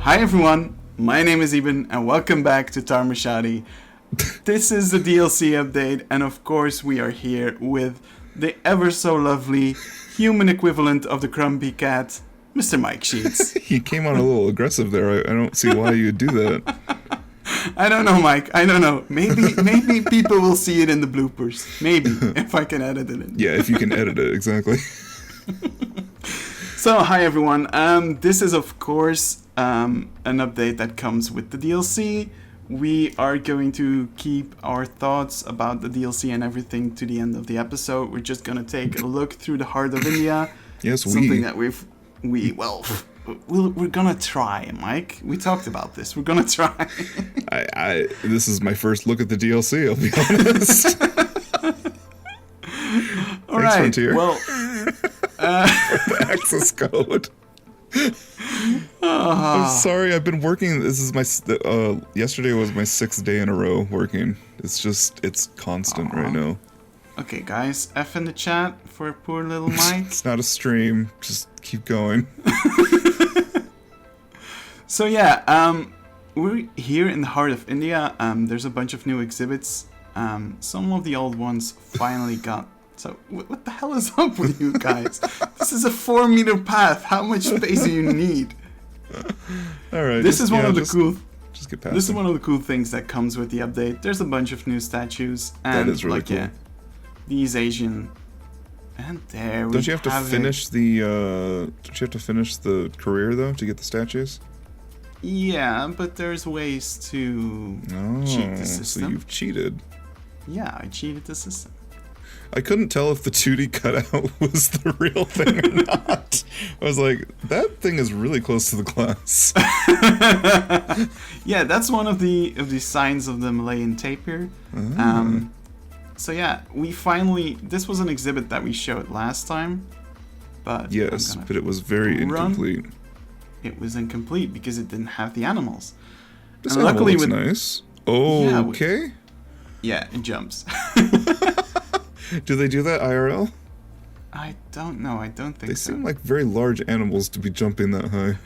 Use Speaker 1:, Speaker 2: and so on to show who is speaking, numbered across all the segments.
Speaker 1: Hi everyone, my name is Eben and welcome back to Tharmachati. This is the DLC update and of course we are here with the ever so lovely human equivalent of the Grumpy Cat, Mr. Mike Sheets.
Speaker 2: You came on a little aggressive there. I don't see why you'd do that.
Speaker 1: I don't know, Mike. I don't know. Maybe people will see it in the bloopers. Maybe, if I can edit it in.
Speaker 2: Yeah, if you can edit it, exactly.
Speaker 1: So, hi everyone. This is of course an update that comes with the DLC. We are going to keep our thoughts about the DLC and everything to the end of the episode. We're just gonna take a look through the heart of India.
Speaker 2: Yes,
Speaker 1: something that we're gonna try, Mike. We talked about this. We're gonna try.
Speaker 2: This is my first look at the DLC, I'll be honest.
Speaker 1: All right.
Speaker 2: Frontier.
Speaker 1: Well,
Speaker 2: the access code. I'm sorry, I've been working. This is my yesterday was my 6th day in a row working. It's constant right now.
Speaker 1: Okay, guys, F in the chat for poor little Mike.
Speaker 2: It's not a stream. Just keep going.
Speaker 1: So yeah, we're here in the heart of India. There's a bunch of new exhibits. Some of the old ones finally got. So what the hell is up with you guys? This is a 4-meter path. How much space do you need?
Speaker 2: All right.
Speaker 1: This is one of the cool.
Speaker 2: Just get past.
Speaker 1: This is one of the cool things that comes with the update. There's a bunch of new statues and
Speaker 2: that is really cool.
Speaker 1: Yeah, these Asian. And there we
Speaker 2: Don't you have to finish the? Don't you have to finish the career though to get the statues?
Speaker 1: Yeah, but there's ways to cheat the system.
Speaker 2: So you've cheated.
Speaker 1: Yeah, I cheated the system.
Speaker 2: I couldn't tell if the 2D cutout was the real thing or not. I was like, that thing is really close to the glass.
Speaker 1: Yeah, that's one of the signs of the Malayan tapir. So yeah, we finally. This was an exhibit that we showed last time, but
Speaker 2: yes, but it was very incomplete.
Speaker 1: It was incomplete because it didn't have the animals.
Speaker 2: This and animal looks nice. Oh, okay.
Speaker 1: Yeah, it jumps.
Speaker 2: Do they do that IRL?
Speaker 1: I don't know. I don't think
Speaker 2: they
Speaker 1: so.
Speaker 2: They seem like very large animals to be jumping that high.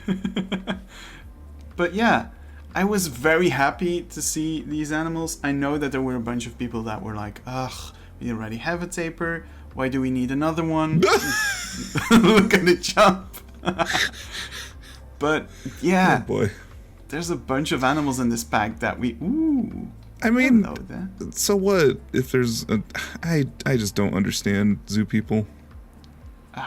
Speaker 1: But yeah, I was very happy to see these animals. I know that there were a bunch of people that were like, ugh, we already have a tapir. Why do we need another one? Look at it jump. But yeah,
Speaker 2: oh boy.
Speaker 1: There's a bunch of animals in this pack that we... Ooh.
Speaker 2: I mean, so what if there's a... I just don't understand zoo people.
Speaker 1: Me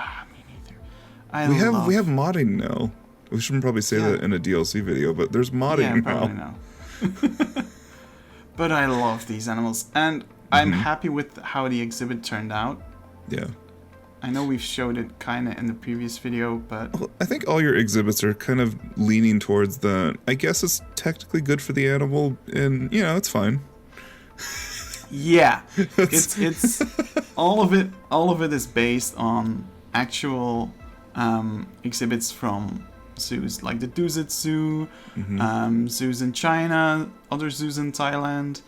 Speaker 1: neither.
Speaker 2: We have modding now. We shouldn't probably say that in a DLC video, but there's modding now.
Speaker 1: But I love these animals, and I'm happy with how the exhibit turned out.
Speaker 2: Yeah.
Speaker 1: I know we've showed it kind of in the previous video, but...
Speaker 2: Well, I think all your exhibits are kind of leaning towards that. I guess it's technically good for the animal, and, it's fine.
Speaker 1: Yeah. it's all of it is based on actual exhibits from zoos, like the Dusit Zoo, zoos in China, other zoos in Thailand,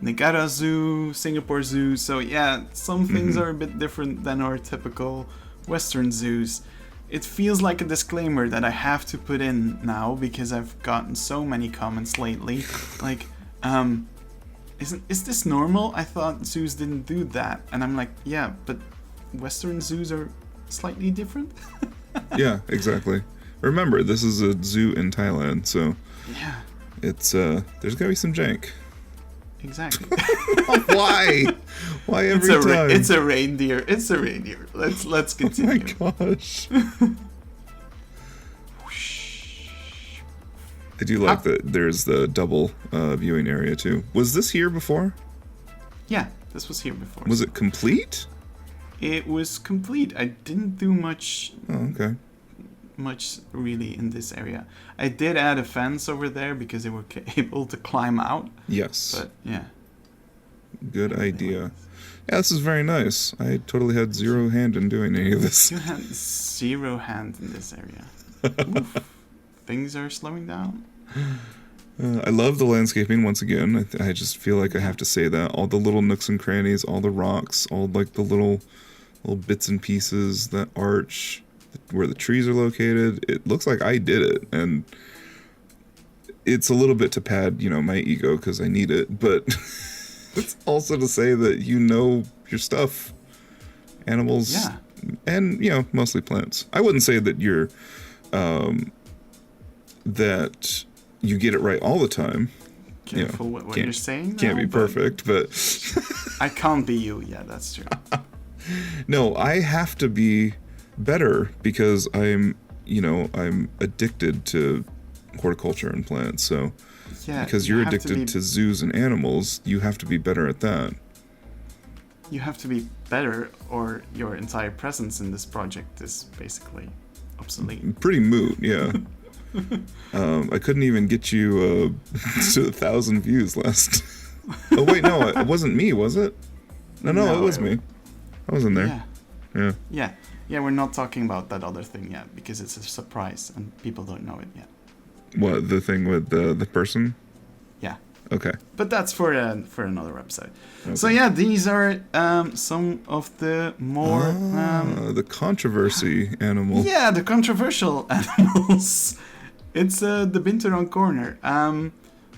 Speaker 1: Nagara Zoo, Singapore Zoo. So yeah, some things are a bit different than our typical Western zoos. It feels like a disclaimer that I have to put in now because I've gotten so many comments lately. Like, is this normal? I thought zoos didn't do that. And I'm like, yeah, but Western zoos are slightly different.
Speaker 2: Yeah, exactly. Remember, this is a zoo in Thailand, so
Speaker 1: yeah,
Speaker 2: it's there's gotta be some jank.
Speaker 1: Exactly.
Speaker 2: Why? Why every time?
Speaker 1: It's a reindeer. It's a reindeer. Let's continue.
Speaker 2: Oh my gosh. I do like that there's the double viewing area too. Was this here before?
Speaker 1: Yeah, this was here before.
Speaker 2: Was it complete?
Speaker 1: It was complete. I didn't do much.
Speaker 2: Oh, okay.
Speaker 1: Much really in this area. I did add a fence over there because they were able to climb out.
Speaker 2: Yes.
Speaker 1: But yeah.
Speaker 2: Good idea. Yeah, this is very nice. I totally had zero hand in doing any of this.
Speaker 1: You had 0 hand in this area. Oof. Things are slowing down.
Speaker 2: I love the landscaping once again. I just feel like I have to say that. All the little nooks and crannies, all the rocks, all like the little bits and pieces, that arch, where the trees are located. It looks like I did it, and it's a little bit to pad, my ego because I need it, but it's also to say that your stuff, animals,
Speaker 1: Yeah.
Speaker 2: and mostly plants. I wouldn't say that you're that you get it right all the time.
Speaker 1: Careful what you're saying.
Speaker 2: Can't be perfect, but
Speaker 1: I can't be you. Yeah, that's true.
Speaker 2: No, I have to be better because I'm addicted to horticulture and plants. So
Speaker 1: Yeah,
Speaker 2: because you're addicted to zoos and animals, you have to be better at that.
Speaker 1: You have to be better, or your entire presence in this project is basically obsolete.
Speaker 2: Pretty moot, yeah. I couldn't even get you to 1,000 views last. Oh wait, no, it wasn't me, was it? No, it was me. I was in there.
Speaker 1: Yeah. We're not talking about that other thing yet because it's a surprise and people don't know it yet.
Speaker 2: What, the thing with the person?
Speaker 1: Yeah.
Speaker 2: Okay.
Speaker 1: But that's for another episode. Okay. So yeah, these are some of the more
Speaker 2: the controversy animal.
Speaker 1: Yeah, the controversial animals. It's the Binturong corner.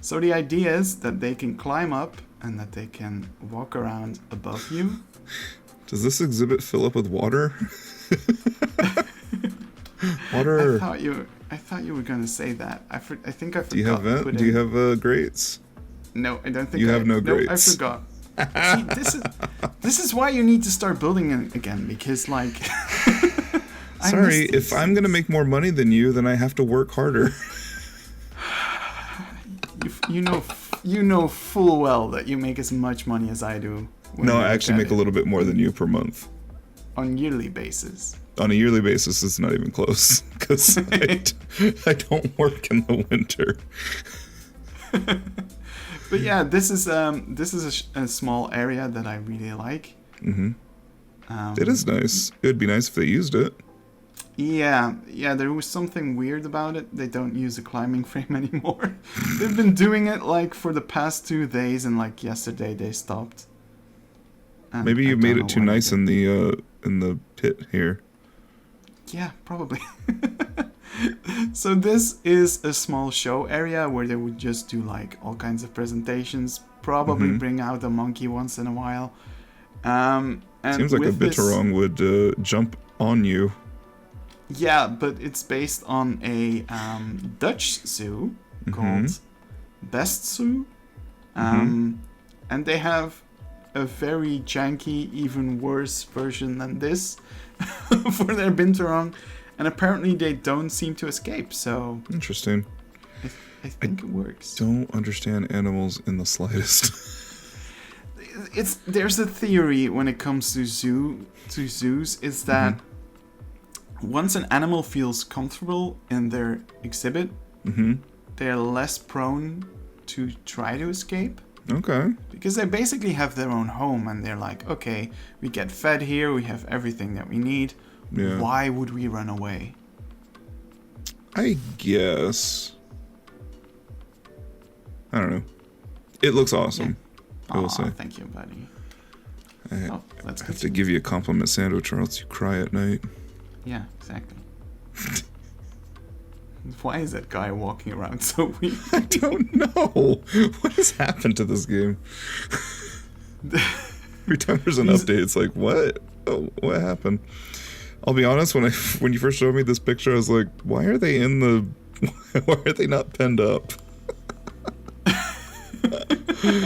Speaker 1: So the idea is that they can climb up and that they can walk around above you.
Speaker 2: Does this exhibit fill up with water? Water.
Speaker 1: I thought you were gonna say that. I think I forgot.
Speaker 2: Do you have Do you have grates?
Speaker 1: No, I don't think
Speaker 2: you have no grates.
Speaker 1: I forgot. See, this is why you need to start building it again, because like.
Speaker 2: Sorry, if I'm gonna make more money than you, then I have to work harder.
Speaker 1: You know full well that you make as much money as I do.
Speaker 2: No, I actually make a little bit more than you per month.
Speaker 1: On yearly basis.
Speaker 2: On a yearly basis, it's not even close because I don't work in the winter.
Speaker 1: But yeah, this is a small area that I really like.
Speaker 2: Mm-hmm. It is nice. It would be nice if they used it.
Speaker 1: Yeah, there was something weird about it. They don't use a climbing frame anymore. They've been doing it like for the past 2 days, and like yesterday they stopped. And
Speaker 2: maybe you made it too nice in the pit here.
Speaker 1: Yeah, probably. So this is a small show area where they would just do like all kinds of presentations. Probably bring out a monkey once in a while. And
Speaker 2: seems like a Binturong would jump on you.
Speaker 1: Yeah, but it's based on a Dutch zoo called Best Zoo. And they have a very janky, even worse version than this for their Binturong. And apparently they don't seem to escape, so...
Speaker 2: Interesting.
Speaker 1: I think it works.
Speaker 2: Don't understand animals in the slightest.
Speaker 1: There's a theory when it comes to zoos, is that once an animal feels comfortable in their exhibit, they're less prone to try to escape.
Speaker 2: Okay.
Speaker 1: Because they basically have their own home, and they're like, okay, we get fed here, we have everything that we need. Yeah. Why would we run away?
Speaker 2: I guess. I don't know. It looks awesome. Yeah. I will say.
Speaker 1: Thank you, buddy.
Speaker 2: I have to give you a compliment sandwich, or else you cry at night.
Speaker 1: Yeah, exactly. Why is that guy walking around so weird?
Speaker 2: I don't know. What has happened to this game? Every time there's an update, it's like, what? Oh, what happened? I'll be honest, when you first showed me this picture, I was like, why are they why are they not penned up?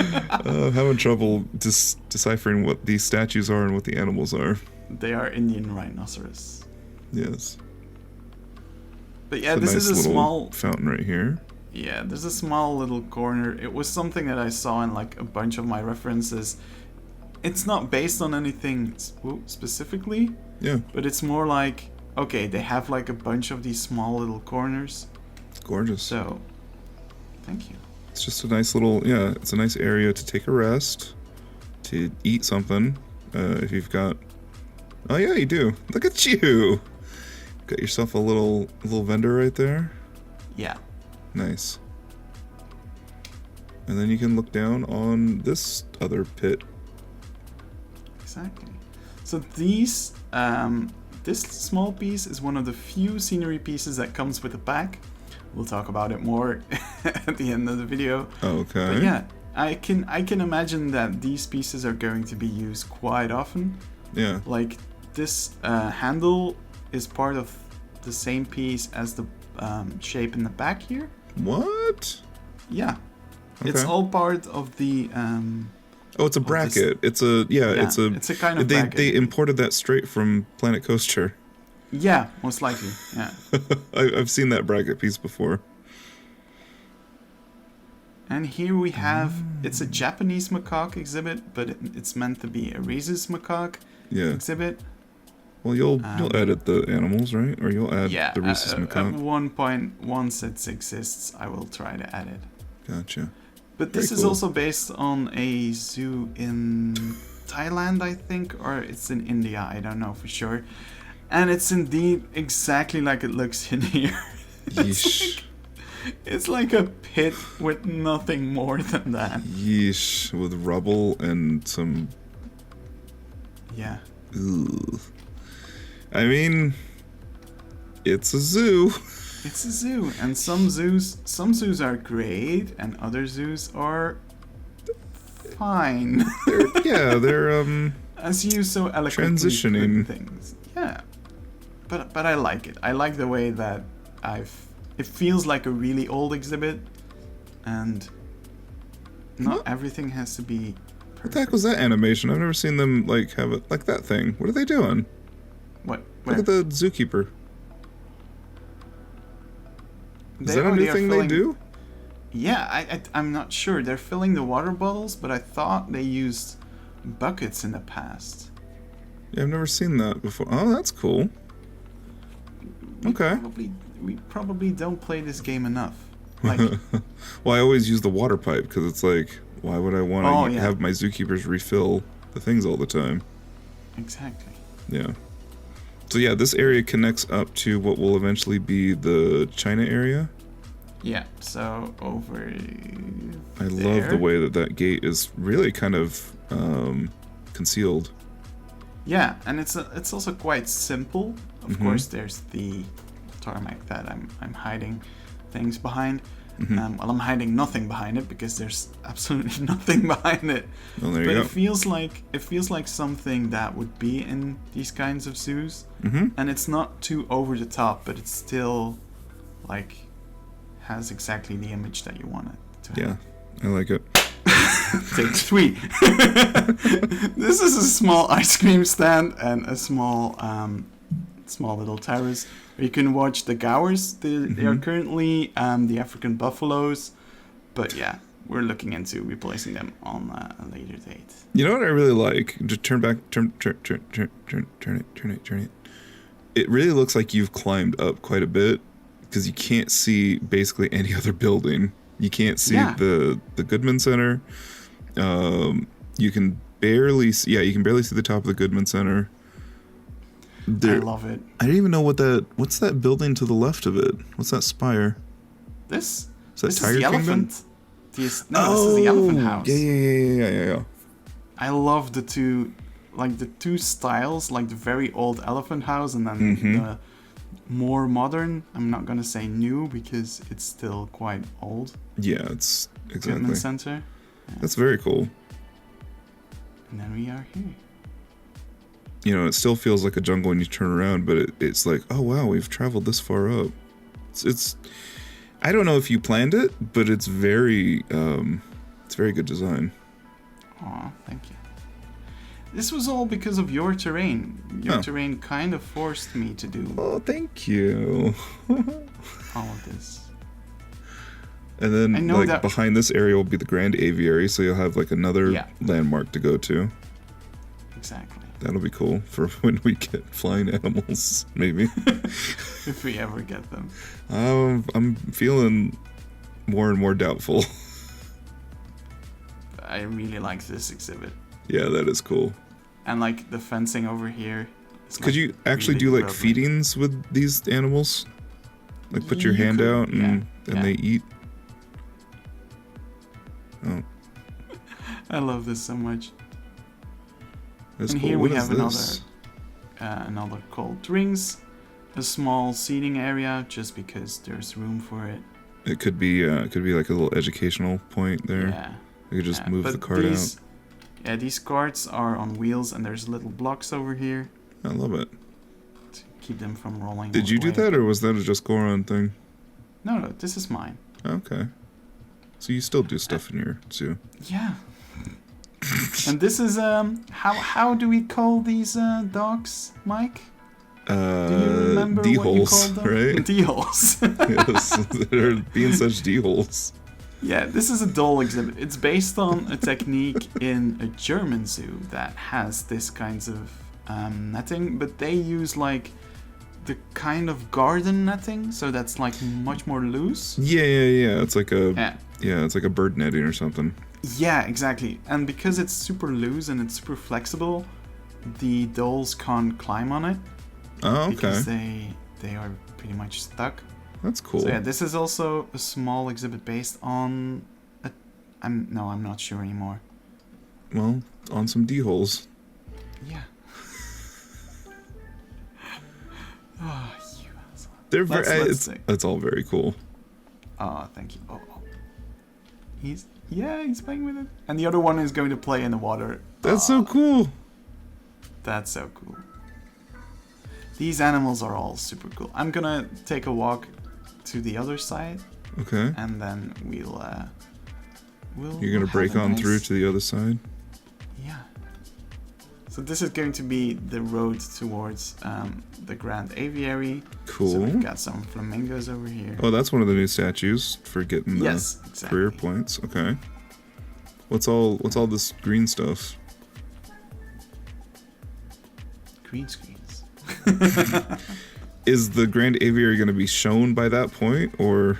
Speaker 2: I'm having trouble deciphering what these statues are and what the animals are.
Speaker 1: They are Indian rhinoceros.
Speaker 2: Yes.
Speaker 1: But yeah, this is a small
Speaker 2: fountain right here.
Speaker 1: Yeah, there's a small little corner. It was something that I saw in like a bunch of my references. It's not based on anything specifically.
Speaker 2: Yeah.
Speaker 1: But it's more like, okay, they have like a bunch of these small little corners.
Speaker 2: It's gorgeous.
Speaker 1: So, thank you.
Speaker 2: It's just a nice little, it's a nice area to take a rest, to eat something, if you've got... Oh yeah, you do. Look at you! Got yourself a little vendor right there.
Speaker 1: Yeah. Nice.
Speaker 2: And then you can look down on this other pit.
Speaker 1: Exactly. So this small piece is one of the few scenery pieces that comes with a pack. we'll talk about it more at the end of the video.
Speaker 2: Okay.
Speaker 1: But yeah, I can imagine that these pieces are going to be used quite often.
Speaker 2: Yeah.
Speaker 1: Like this handle is part of the same piece as the shape in the back here.
Speaker 2: What?
Speaker 1: Yeah.
Speaker 2: Okay.
Speaker 1: It's all part of the
Speaker 2: Oh, it's a bracket. It's a it's
Speaker 1: a kind of
Speaker 2: they
Speaker 1: bracket.
Speaker 2: they imported that straight from Planet Coaster.
Speaker 1: Yeah, most likely. Yeah.
Speaker 2: I've seen that bracket piece before.
Speaker 1: And here we have, it's a Japanese macaque exhibit, but it's meant to be a rhesus macaque exhibit.
Speaker 2: Well, you'll edit the animals, right? Or you'll add the rhesus
Speaker 1: at
Speaker 2: macaque.
Speaker 1: one point, once it exists, I will try to add it.
Speaker 2: Gotcha.
Speaker 1: But this is also based on a zoo in Thailand, I think, or it's in India, I don't know for sure. And it's indeed exactly like it looks in here.
Speaker 2: Yeesh.
Speaker 1: It's like a pit with nothing more than that.
Speaker 2: Yeesh. With rubble and some...
Speaker 1: Yeah.
Speaker 2: Ugh. I mean, it's a zoo.
Speaker 1: It's a zoo, and some zoos are great, and other zoos are fine.
Speaker 2: they're
Speaker 1: as you so eloquently
Speaker 2: transitioning
Speaker 1: put things. Yeah, but I like it. I like the way that it feels like a really old exhibit, and not everything has to be perfect.
Speaker 2: What the heck was that animation? I've never seen them like have it like that thing. What are they doing?
Speaker 1: What? Where?
Speaker 2: Look at the zookeeper. Is that a new thing they do?
Speaker 1: Yeah, I'm not sure. They're filling the water bottles, but I thought they used buckets in the past.
Speaker 2: Yeah, I've never seen that before. Oh, that's cool. Okay.
Speaker 1: We probably don't play this game enough. Like,
Speaker 2: well, I always use the water pipe because it's like, why would I want to have my zookeepers refill the things all the time?
Speaker 1: Exactly.
Speaker 2: Yeah. So yeah, this area connects up to what will eventually be the China area.
Speaker 1: Yeah, so over
Speaker 2: I love the way that gate is really kind of concealed.
Speaker 1: Yeah, and it's also quite simple. Of course, there's the tarmac that I'm hiding things behind. Well, I'm hiding nothing behind it because there's absolutely nothing behind it.
Speaker 2: Well, there
Speaker 1: but
Speaker 2: you go.
Speaker 1: it feels like something that would be in these kinds of zoos, and it's not too over the top, but it's still like has exactly the image that you want it to have.
Speaker 2: Yeah, I like it.
Speaker 1: Take 3. This is a small ice cream stand and a small little terrace where you can watch the gaurs. They are currently the African buffaloes, but yeah, we're looking into replacing them on a later date.
Speaker 2: You know what I really like? Just turn it. It really looks like you've climbed up quite a bit because you can't see basically any other building. You can't see the Goodman Center. You can barely see, you can barely see the top of the Goodman Center.
Speaker 1: I love it.
Speaker 2: I didn't even know what's that building to the left of it? What's that spire?
Speaker 1: This
Speaker 2: Tiger
Speaker 1: is the
Speaker 2: Kingdom?
Speaker 1: elephant. This is the elephant house.
Speaker 2: Yeah.
Speaker 1: I love the two styles, like the very old elephant house and then the more modern. I'm not gonna say new because it's still quite old.
Speaker 2: Yeah, it's exactly.
Speaker 1: Goodman Center. Yeah.
Speaker 2: That's very cool.
Speaker 1: And then we are here.
Speaker 2: You know, it still feels like a jungle when you turn around, but it's like, oh wow, we've traveled this far up. It's I don't know if you planned it, but it's very good design.
Speaker 1: Aw, thank you. This was all because of your terrain. Your terrain kind of forced me to do
Speaker 2: Oh, thank you.
Speaker 1: all of this.
Speaker 2: And then, like, behind this area will be the Grand Aviary, so you'll have, like, another landmark to go to.
Speaker 1: Exactly.
Speaker 2: That'll be cool for when we get flying animals, maybe.
Speaker 1: If we ever get them.
Speaker 2: I'm feeling more and more doubtful.
Speaker 1: I really like this exhibit.
Speaker 2: Yeah, that is cool.
Speaker 1: And, like, the fencing over here.
Speaker 2: Could you actually do, like, feedings with these animals? Like, put your hand out and they eat? Oh.
Speaker 1: I love this so much.
Speaker 2: That's
Speaker 1: and
Speaker 2: cool.
Speaker 1: here
Speaker 2: What
Speaker 1: we
Speaker 2: is
Speaker 1: have
Speaker 2: this?
Speaker 1: another cold drinks. a small seating area just because there's room for it.
Speaker 2: It could be like a little educational point there.
Speaker 1: Yeah.
Speaker 2: You could just move
Speaker 1: but
Speaker 2: the cart out.
Speaker 1: Yeah, these carts are on wheels, and there's little blocks over here
Speaker 2: I love it.
Speaker 1: to keep them from rolling.
Speaker 2: Did
Speaker 1: all
Speaker 2: you
Speaker 1: the
Speaker 2: do
Speaker 1: way.
Speaker 2: that, or was that a just Goron thing?
Speaker 1: No, this is mine.
Speaker 2: Okay. So you still do stuff in your zoo.
Speaker 1: Yeah. And this is how do we call these dogs, Mike? Do you remember what you
Speaker 2: D-holes,
Speaker 1: called them?
Speaker 2: right?
Speaker 1: D-holes.
Speaker 2: Yes, they're being such D-holes.
Speaker 1: Yeah, this is a Dhole exhibit. It's based on a technique in a German zoo that has this kinds of netting, but they use like the kind of garden netting, so that's like much more loose.
Speaker 2: Yeah. It's like a
Speaker 1: Yeah.
Speaker 2: it's like a bird netting or something.
Speaker 1: Yeah, exactly. And because it's super loose and it's super flexible, the Dholes can't climb on it.
Speaker 2: Oh, okay.
Speaker 1: Because they are pretty much stuck.
Speaker 2: That's cool.
Speaker 1: So yeah, this is also a small exhibit based on I'm not sure anymore.
Speaker 2: Well, on some D-holes.
Speaker 1: Yeah. Oh, you asshole.
Speaker 2: They're
Speaker 1: Let's see.
Speaker 2: it's all very cool.
Speaker 1: Oh, thank you. Oh. He's playing with it. And the other one is going to play in the water.
Speaker 2: That's so cool.
Speaker 1: That's so cool. These animals are all super cool. I'm gonna take a walk to the other side,
Speaker 2: Okay.
Speaker 1: and then we'll
Speaker 2: You're gonna break on through to the other side?
Speaker 1: Yeah. So this is going to be the road towards the Grand Aviary.
Speaker 2: Cool.
Speaker 1: So we've got some flamingos over here.
Speaker 2: Oh, that's one of the new statues for getting the
Speaker 1: Yes, exactly.
Speaker 2: career points. Okay. What's all this green stuff?
Speaker 1: Green screens.
Speaker 2: Is the Grand Aviary going to be shown by that point, or?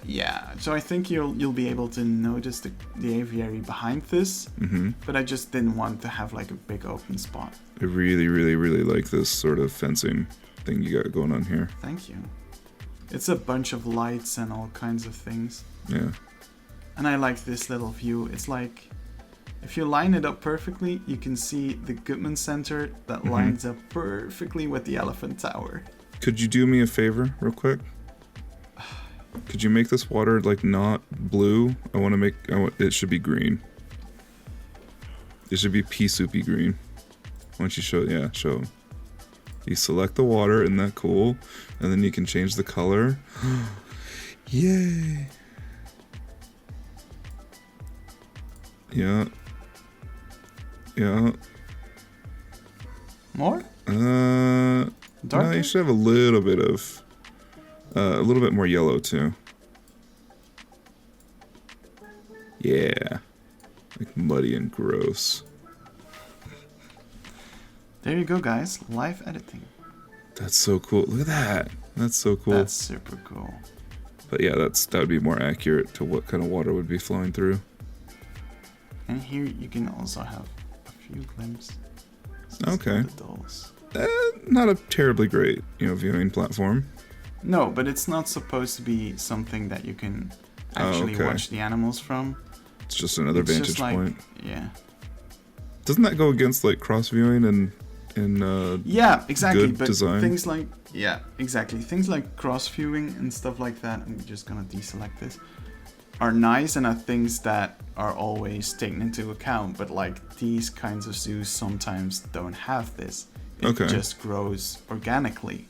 Speaker 1: Yeah. So I think you'll be able to notice the aviary behind this.
Speaker 2: Mm-hmm.
Speaker 1: But I just didn't want to have like a big open spot.
Speaker 2: I really, really, really like this sort of fencing thing you got going on here.
Speaker 1: Thank you. It's a bunch of lights and all kinds of things.
Speaker 2: Yeah.
Speaker 1: And I like this little view. It's like, if you line it up perfectly, you can see the Goodman Center that lines up perfectly with the Elephant Tower.
Speaker 2: Could you do me a favor real quick? Could you make this water like not blue? It should be green. It should be pea soupy green. Why don't you show. You select the water, isn't that cool? And then you can change the color. Yay! Yeah.
Speaker 1: More?
Speaker 2: No,
Speaker 1: Darker?
Speaker 2: you should have a little bit more yellow too. Yeah. Like muddy and gross.
Speaker 1: There you go, guys. Live editing.
Speaker 2: That's so cool. Look at that. That's so cool.
Speaker 1: That's super cool.
Speaker 2: But yeah, that would be more accurate to what kind of water would be flowing through.
Speaker 1: And here you can also have a few glimpses.
Speaker 2: Okay.
Speaker 1: Of the Dholes.
Speaker 2: Not a terribly great, viewing platform.
Speaker 1: No, but it's not supposed to be something that you can actually watch the animals from.
Speaker 2: It's just another
Speaker 1: It's
Speaker 2: vantage
Speaker 1: just like,
Speaker 2: point.
Speaker 1: Yeah.
Speaker 2: Doesn't that go against like cross viewing and
Speaker 1: yeah, exactly.
Speaker 2: good
Speaker 1: But
Speaker 2: design?
Speaker 1: things like things like cross viewing and stuff like that. I'm just gonna deselect this. Are nice and are things that are always taken into account. But like these kinds of zoos sometimes don't have this. It just grows organically.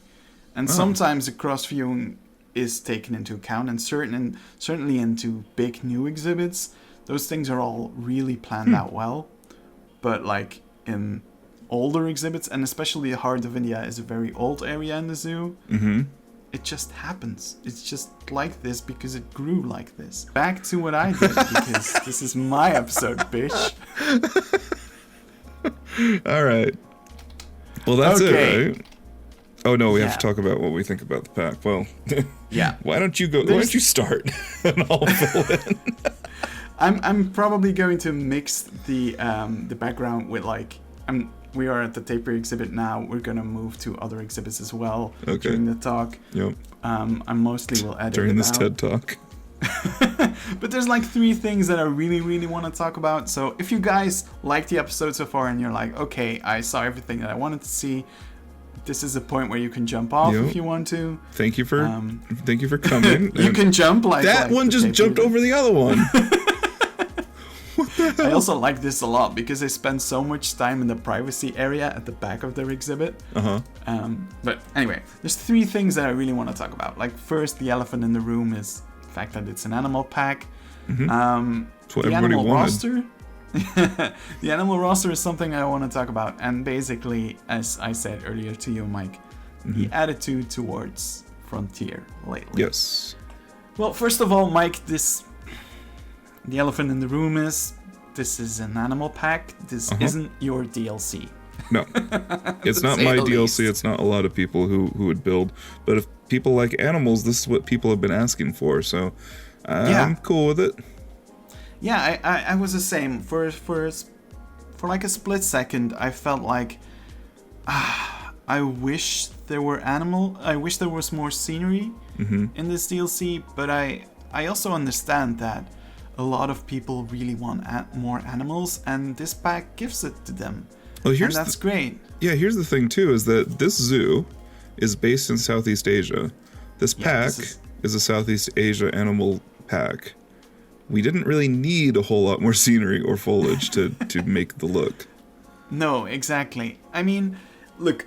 Speaker 1: And sometimes the cross viewing is taken into account, and certainly into big new exhibits, those things are all really planned out well. But like in older exhibits, and especially the Heart of India is a very old area in the zoo, it just happens. It's just like this because it grew like this. Back to what I did, because this is my episode, bitch.
Speaker 2: All right. Well, that's it, right? Oh no, we have to talk about what we think about the pack. Well,
Speaker 1: yeah.
Speaker 2: Why don't you start and I'll fill in.
Speaker 1: I'm probably going to mix the background with we are at the Taper exhibit now. We're gonna move to other exhibits as well during the talk.
Speaker 2: Yep.
Speaker 1: I mostly will edit
Speaker 2: during
Speaker 1: it
Speaker 2: this
Speaker 1: out.
Speaker 2: TED talk.
Speaker 1: But there's like 3 things that I really, really want to talk about. So if you guys like the episode so far and you're like, okay, I saw everything that I wanted to see, this is a point where you can jump off
Speaker 2: Yep.
Speaker 1: if you want to.
Speaker 2: Thank you for coming.
Speaker 1: You can jump like
Speaker 2: that
Speaker 1: like
Speaker 2: one
Speaker 1: the
Speaker 2: just
Speaker 1: tape
Speaker 2: jumped
Speaker 1: reader.
Speaker 2: over the other one.
Speaker 1: I also like this a lot because they spend so much time in the privacy area at the back of their exhibit. But anyway, there's 3 things that I really want to talk about. Like, first, the elephant in the room is the fact that it's an animal pack.
Speaker 2: That's what
Speaker 1: The
Speaker 2: everybody
Speaker 1: animal
Speaker 2: wanted.
Speaker 1: roster. The animal roster is something I want to talk about, and basically, as I said earlier to you, Mike, the attitude towards Frontier lately.
Speaker 2: Yes.
Speaker 1: Well, first of all, Mike, the elephant in the room is this is an animal pack. This isn't your DLC.
Speaker 2: No, it's not
Speaker 1: say
Speaker 2: my
Speaker 1: the
Speaker 2: DLC.
Speaker 1: least.
Speaker 2: It's not a lot of people who would build. But if people like animals, this is what people have been asking for. So I'm cool with it.
Speaker 1: Yeah, I was the same. For like a split second, I felt like I wish there were I wish there was more scenery in this DLC. But I also understand that a lot of people really want more animals, and this pack gives it to them.
Speaker 2: Well,
Speaker 1: And that's great.
Speaker 2: Yeah, here's the thing too: is that this zoo is based in Southeast Asia. This pack is a Southeast Asia animal pack. We didn't really need a whole lot more scenery or foliage to make the look.
Speaker 1: No, exactly. I mean, look,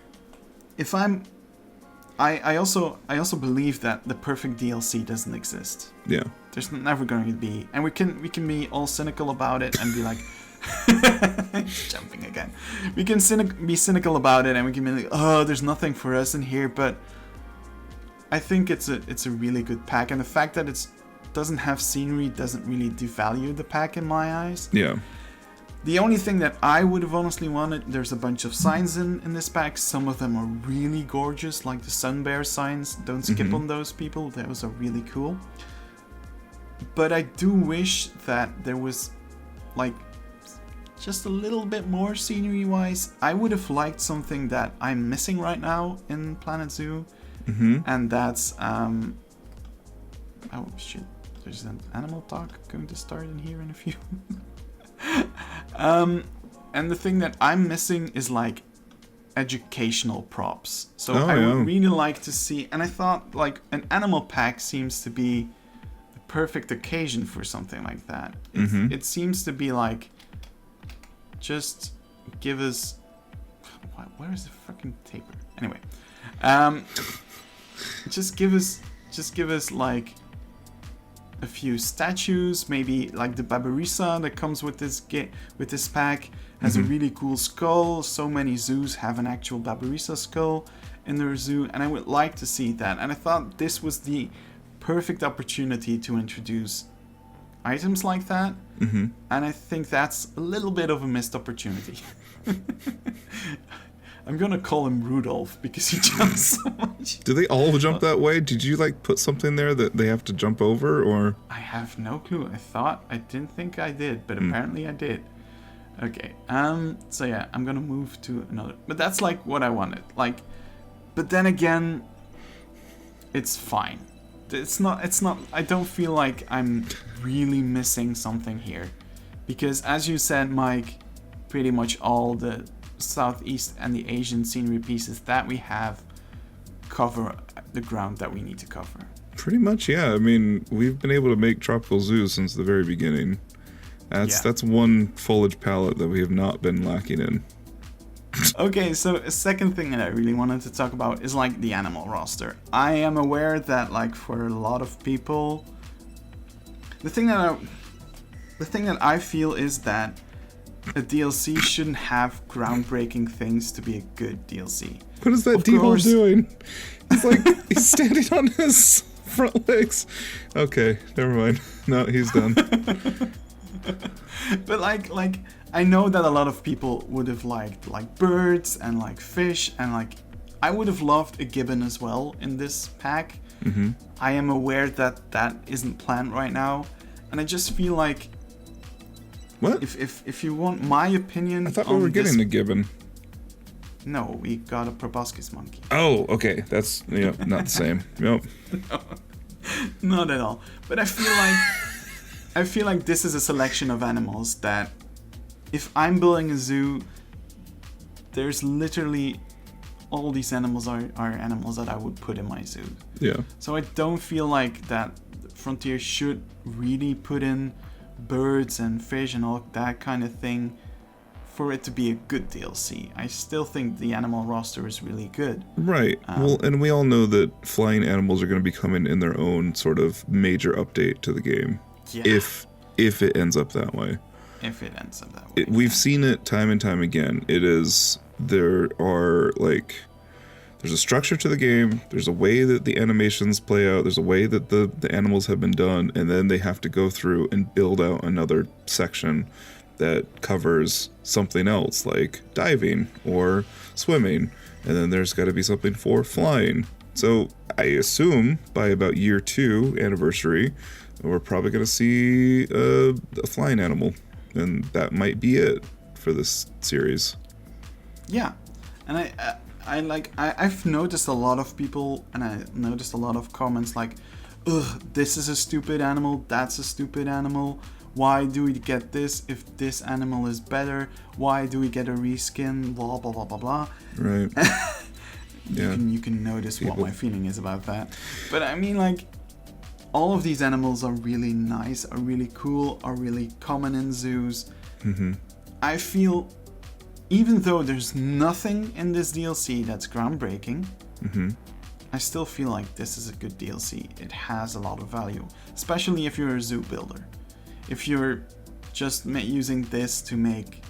Speaker 1: if I also believe that the perfect DLC doesn't exist.
Speaker 2: Yeah.
Speaker 1: There's never going to be, and we can be all cynical about it and be like, jumping again. We can be cynical about it, and we can be like, oh, there's nothing for us in here. But I think it's a really good pack, and the fact that it doesn't have scenery doesn't really devalue the pack in my eyes.
Speaker 2: Yeah.
Speaker 1: The only thing that I would have honestly wanted, there's a bunch of signs in this pack. Some of them are really gorgeous, like the sun bear signs. Don't skip on those, people. Those are really cool. But I do wish that there was, like, just a little bit more scenery-wise. I would have liked something that I'm missing right now in Planet Zoo. And that's, oh shit, there's an animal talk going to start in here in a few. And the thing that I'm missing is like educational props. So I would really like to see, and I thought like an animal pack seems to be the perfect occasion for something like that. It seems to be like, just give us, where is the fucking taper? Anyway, just give us like a few statues, maybe like the Babarissa that comes with this pack has a really cool skull. So many zoos have an actual Babarissa skull in their zoo, and I would like to see that. And I thought this was the perfect opportunity to introduce items like that. And I think that's a little bit of a missed opportunity. I'm gonna call him Rudolph because he jumps so much.
Speaker 2: Do they all jump that way? Did you like put something there that they have to jump over, or?
Speaker 1: I have no clue. I didn't think I did, but apparently I did. Okay. So yeah, I'm gonna move to another. But that's like what I wanted. Like, but then again, it's fine. It's not. I don't feel like I'm really missing something here, because as you said, Mike, pretty much all the Southeast and the Asian scenery pieces that we have cover the ground that we need to cover.
Speaker 2: Pretty much, yeah. I mean, we've been able to make tropical zoos since the very beginning. That's one foliage palette that we have not been lacking in.
Speaker 1: Okay, so a second thing that I really wanted to talk about is like the animal roster. I am aware that like for a lot of people, the thing that I feel is that a DLC shouldn't have groundbreaking things to be a good DLC.
Speaker 2: What is that Dhole doing? He's like, he's standing on his front legs. Okay, never mind. No, he's done.
Speaker 1: But like I know that a lot of people would have liked like birds and like fish, and like I would have loved a gibbon as well in this pack. I am aware that that isn't planned right now, and I just feel like,
Speaker 2: what?
Speaker 1: If you want my opinion,
Speaker 2: I thought we were getting a gibbon.
Speaker 1: No, we got a proboscis monkey.
Speaker 2: Oh, okay. That's not the same. Yep.
Speaker 1: No, not at all. But I feel like this is a selection of animals that, if I'm building a zoo, there's literally all these animals are animals that I would put in my zoo.
Speaker 2: Yeah.
Speaker 1: So I don't feel like that Frontier should really put in birds and fish and all that kind of thing for it to be a good DLC. I still think the animal roster is really good.
Speaker 2: Right. Well, and we all know that flying animals are going to be coming in their own sort of major update to the game.
Speaker 1: Yeah.
Speaker 2: If it ends up that way.
Speaker 1: If it ends up that way.
Speaker 2: We've seen it time and time again. There's a structure to the game, there's a way that the animations play out, there's a way that the animals have been done, and then they have to go through and build out another section that covers something else, like diving or swimming, and then there's got to be something for flying. So I assume by about year 2 anniversary, we're probably going to see a flying animal, and that might be it for this series.
Speaker 1: Yeah, and I've noticed a lot of people, and I noticed a lot of comments like, ugh, this is a stupid animal, that's a stupid animal, why do we get this if this animal is better, why do we get a reskin, blah blah blah blah blah.
Speaker 2: Right.
Speaker 1: You can notice what my feeling is about that. But I mean, like, all of these animals are really nice, are really cool, are really common in zoos.
Speaker 2: Mm-hmm.
Speaker 1: I feel, even though there's nothing in this DLC that's groundbreaking,
Speaker 2: Mm-hmm.
Speaker 1: I still feel like this is a good DLC. It has a lot of value, especially if you're a zoo builder. If you're just using this to make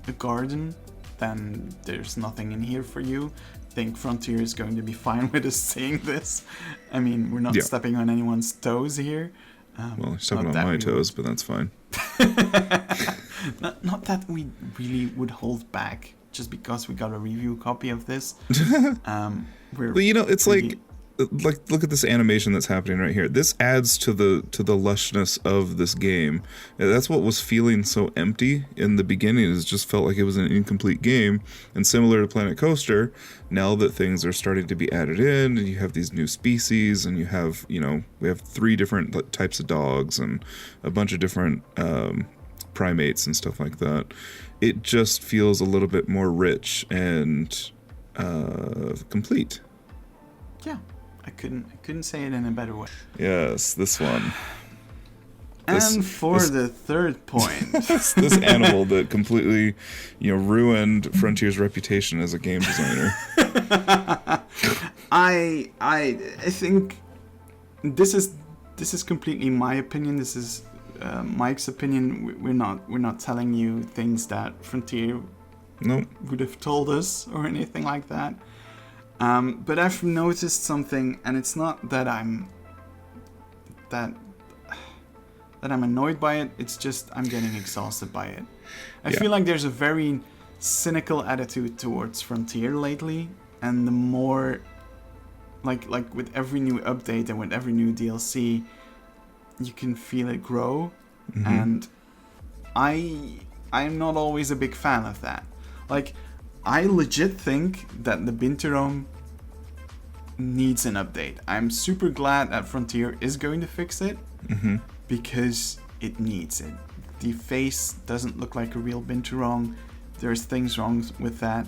Speaker 1: a garden, then there's nothing in here for you. I think Frontier is going to be fine with us saying this. I mean, we're not stepping on anyone's toes here.
Speaker 2: Well, you're stepping on my toes, but that's fine.
Speaker 1: Not that we really would hold back just because we got a review copy of this.
Speaker 2: Well, you know, it's really like look at this animation that's happening right here. This adds to the lushness of this game. That's what was feeling so empty in the beginning. It just felt like it was an incomplete game. And similar to Planet Coaster, now that things are starting to be added in, and you have these new species, and you have, we have 3 different types of dogs and a bunch of different primates and stuff like that. It just feels a little bit more rich and complete.
Speaker 1: Yeah. I couldn't say it in a better way.
Speaker 2: Yes, this one.
Speaker 1: For the third point,
Speaker 2: this animal that completely, ruined Frontier's reputation as a game designer.
Speaker 1: I think this is completely my opinion. This is Mike's opinion. We're not telling you things that Frontier would have told us or anything like that. But I've noticed something, and it's not that I'm annoyed by it. It's just I'm getting exhausted by it. I feel like there's a very cynical attitude towards Frontier lately, and the more like with every new update and with every new DLC, you can feel it grow. Mm-hmm. And I'm not always a big fan of that. Like, I legit think that the Binturong needs an update. I'm super glad that Frontier is going to fix it,
Speaker 2: mm-hmm.
Speaker 1: because it needs it. The face doesn't look like a real Binturong. There's things wrong with that.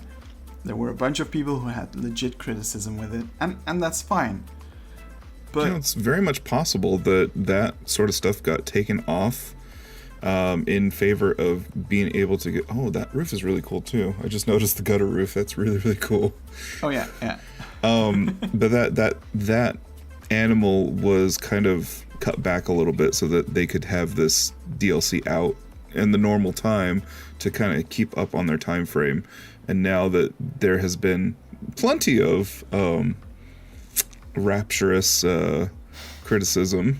Speaker 1: There were a bunch of people who had legit criticism with it, and that's fine. But
Speaker 2: it's very much possible that sort of stuff got taken off in favor of being able to get... Oh, that roof is really cool too. I just noticed the gutter roof. That's really, really cool.
Speaker 1: Oh yeah.
Speaker 2: But that animal was kind of cut back a little bit so that they could have this DLC out in the normal time to kind of keep up on their time frame. And now that there has been plenty of rapturous criticism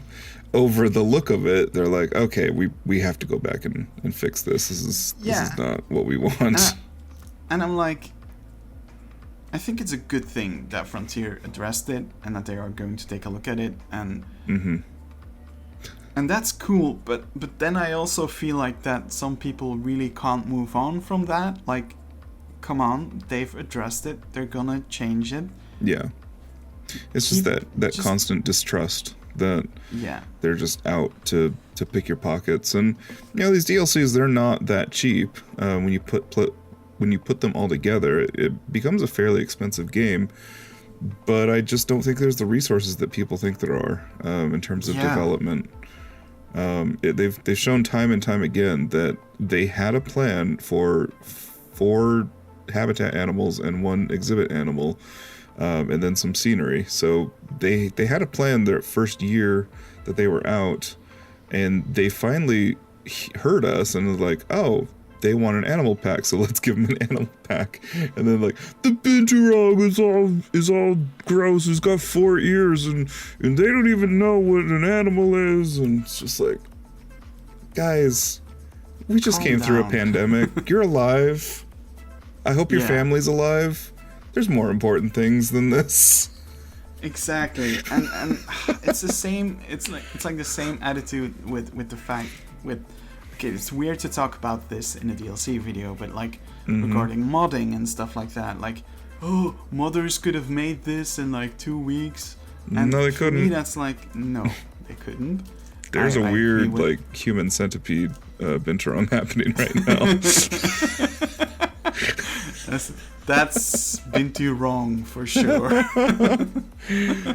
Speaker 2: over the look of it, they're like, okay, we have to go back and fix this. This is not what we want.
Speaker 1: And I'm like, I think it's a good thing that Frontier addressed it and that they are going to take a look at it, and
Speaker 2: mm-hmm.
Speaker 1: and that's cool. But then I also feel like that some people really can't move on from that. Like, come on, they've addressed it. They're gonna change it.
Speaker 2: Yeah, it's just that constant distrust that they're just out to pick your pockets. And these DLCs, they're not that cheap when you put when you put them all together, it becomes a fairly expensive game. But I just don't think there's the resources that people think there are in terms of development. They've shown time and time again that they had a plan for 4 habitat animals and 1 exhibit animal, and then some scenery. So they had a plan their first year that they were out, and they finally heard us and was like, oh, they want an animal pack, so let's give them an animal pack. And then like, the Binturong is all gross, it's got 4 ears, and they don't even know what an animal is. And it's just like, guys, we just came through a pandemic. You're alive. I hope your family's alive. There's more important things than this.
Speaker 1: Exactly. And it's the same, it's like the same attitude with the fact with, okay, it's weird to talk about this in a DLC video, but like regarding modding and stuff like that, like, oh, modders could have made this in like 2 weeks. And
Speaker 2: no, they
Speaker 1: for
Speaker 2: couldn't.
Speaker 1: me, that's like, no, they couldn't.
Speaker 2: There's a weird, like, human centipede Binturong happening right now.
Speaker 1: That's been too wrong for sure.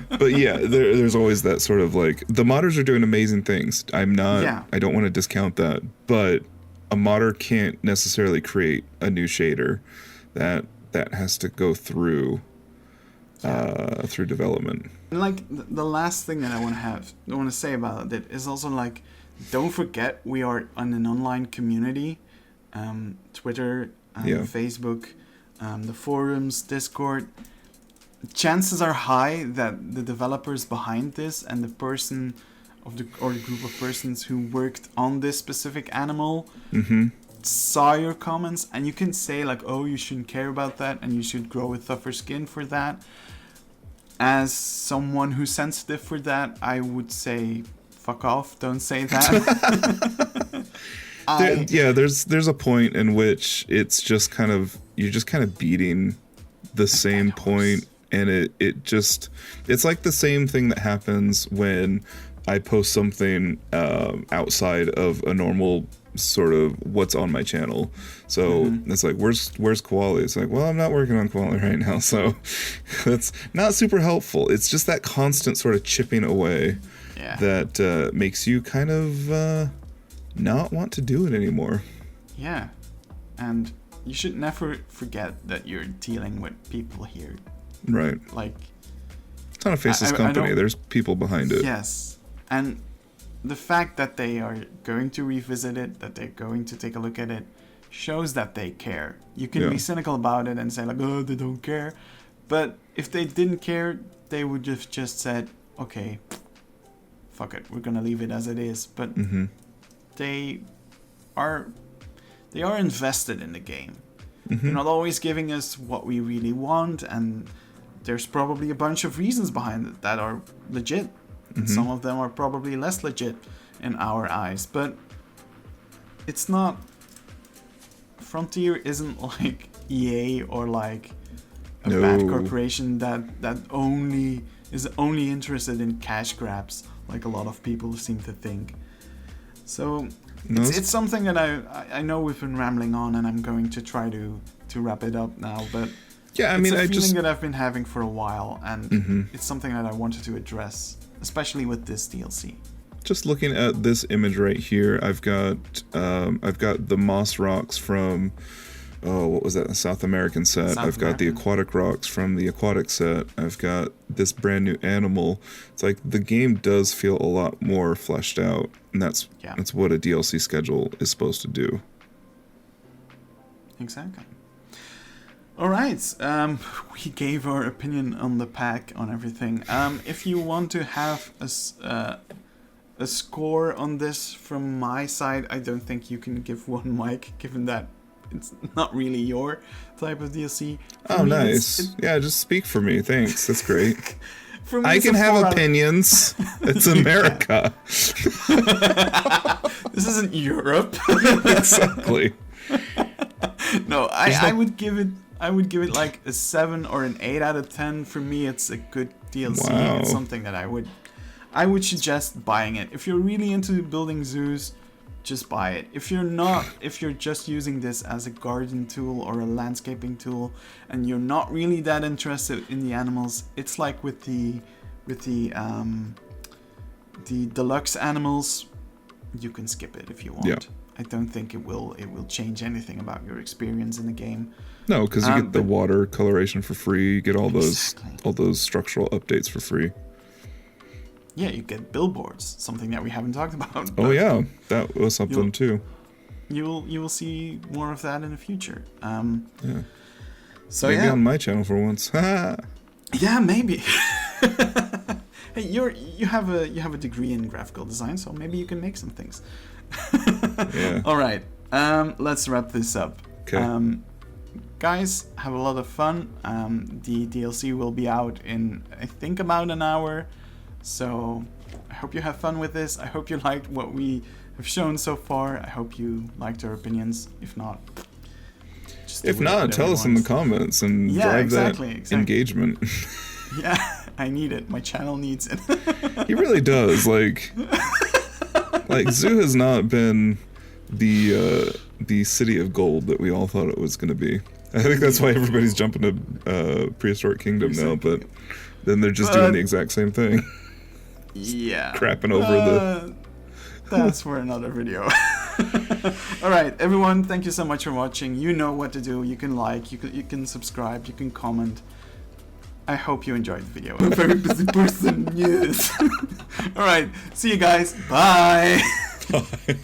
Speaker 2: But yeah, there's always that sort of like, the modders are doing amazing things. I don't want to discount that, but a modder can't necessarily create a new shader. That has to go through development.
Speaker 1: And like the last thing that I want to say about it is also like, don't forget we are on an online community, Twitter, Facebook, the forums, Discord. Chances are high that the developers behind this and the person or the group of persons who worked on this specific animal saw your comments, and you can say like, oh, you shouldn't care about that and you should grow a tougher skin for that. As someone who's sensitive for that, I would say fuck off, don't say that.
Speaker 2: There's a point in which it's just kind of, you're just kind of beating the same point, and it's like the same thing that happens when I post something outside of a normal sort of what's on my channel. So it's like, where's quality? It's like, well, I'm not working on quality right now, so that's not super helpful. It's just that constant sort of chipping away that makes you kind of not want to do it anymore. Yeah, and you should never forget that you're dealing with people here. Right. Like, it's not a faceless company. There's people behind it.
Speaker 1: Yes, and the fact that they are going to revisit it, that they're going to take a look at it, shows that they care. You can be cynical about it and say like, oh, they don't care. But if they didn't care, they would have just said, okay, fuck it, we're gonna leave it as it is. But they are invested in the game. They're not always giving us what we really want, and there's probably a bunch of reasons behind it that are legit. And some of them are probably less legit in our eyes, but it's not. Frontier isn't like EA or like a bad corporation that is only interested in cash grabs, like a lot of people seem to think. So it's something that I know we've been rambling on, and I'm going to try to wrap it up now, but
Speaker 2: yeah, I mean,
Speaker 1: it's a feeling that I've been having for a while, and it's something that I wanted to address, especially with this DLC.
Speaker 2: Just looking at this image right here, I've got the moss rocks from what was that, a South American set. I've got the aquatic rocks from the aquatic set. I've got this brand new animal. It's like the game does feel a lot more fleshed out, and that's what a DLC schedule is supposed to do. Exactly.
Speaker 1: All right, we gave our opinion on the pack, on everything. If you want to have a score on this from my side, I don't think you can give one mic, given that it's not really your type of DLC.
Speaker 2: Oh, nice. Yeah, just speak for me. Thanks. That's great. For me, I can have opinions. It's America.
Speaker 1: This isn't Europe.
Speaker 2: Exactly.
Speaker 1: No, I would give it like a 7 or an 8 out of 10. For me, it's a good DLC. Wow. It's something that I would suggest buying it. If you're really into building zoos, just buy it. If you're not, if you're just using this as a garden tool or a landscaping tool, and you're not really that interested in the animals, it's like with the deluxe animals, you can skip it if you want.
Speaker 2: Yeah.
Speaker 1: I don't think it will change anything about your experience in the game.
Speaker 2: No, because you get the water coloration for free. You get all
Speaker 1: Exactly.
Speaker 2: those structural updates for free.
Speaker 1: Yeah, you get billboards, something that we haven't talked about.
Speaker 2: Oh yeah, that was something too.
Speaker 1: You will see more of that in the future.
Speaker 2: Yeah.
Speaker 1: So
Speaker 2: Maybe
Speaker 1: yeah,
Speaker 2: on my channel for once.
Speaker 1: yeah, maybe. Hey, you have a degree in graphical design, so maybe you can make some things.
Speaker 2: Yeah.
Speaker 1: All right, let's wrap this up.
Speaker 2: Okay.
Speaker 1: Guys, have a lot of fun. The DLC will be out in, I think, about an hour. So I hope you have fun with this. I hope you liked what we have shown so far. I hope you liked our opinions. If not, just
Speaker 2: If not, tell us in the comments and drive that engagement.
Speaker 1: Yeah, I need it. My channel needs it.
Speaker 2: He really does. Like Zoo has not been the city of gold that we all thought it was going to be. I think that's why everybody's jumping to Prehistoric Kingdom now, but then they're just doing the exact same thing.
Speaker 1: Yeah.
Speaker 2: Crapping over
Speaker 1: That's for another video. Alright, everyone, thank you so much for watching. You know what to do. You can like, you can subscribe, you can comment. I hope you enjoyed the video. I'm a very busy person, yes. Alright, see you guys. Bye.
Speaker 2: Bye.